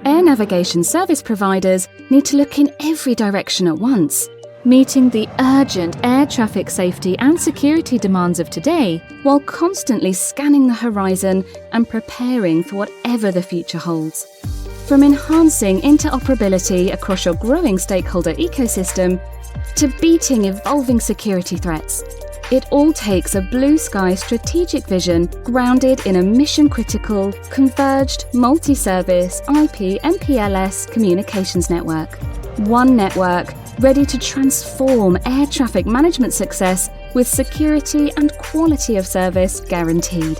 Air navigation service providers need to look in every direction at once, meeting the urgent air traffic safety and security demands of today, while constantly scanning the horizon and preparing for whatever the future holds. From enhancing interoperability across your growing stakeholder ecosystem to beating evolving security threats, it all takes a blue sky strategic vision grounded in a mission-critical, converged, multi-service IP MPLS communications network. One network ready to transform air traffic management success with security and quality of service guaranteed.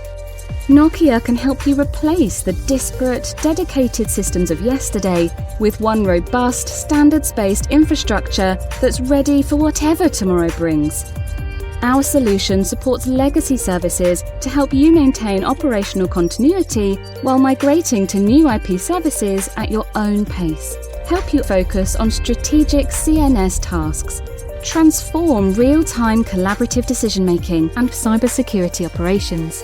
Nokia can help you replace the disparate, dedicated systems of yesterday with one robust, standards-based infrastructure that's ready for whatever tomorrow brings. Our solution supports legacy services to help you maintain operational continuity while migrating to new IP services at your own pace. Help you focus on strategic CNS tasks, transform real-time collaborative decision-making and cybersecurity operations,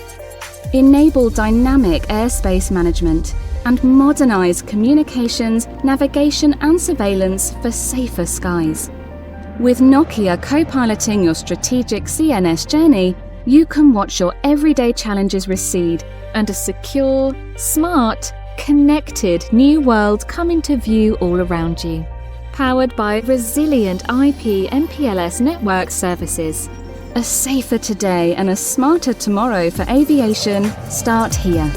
enable dynamic airspace management, and modernize communications, navigation and surveillance for safer skies. With Nokia co-piloting your strategic CNS journey, you can watch your everyday challenges recede and a secure, smart, connected new world come into view all around you. Powered by resilient IP MPLS network services. A safer today and a smarter tomorrow for aviation start here.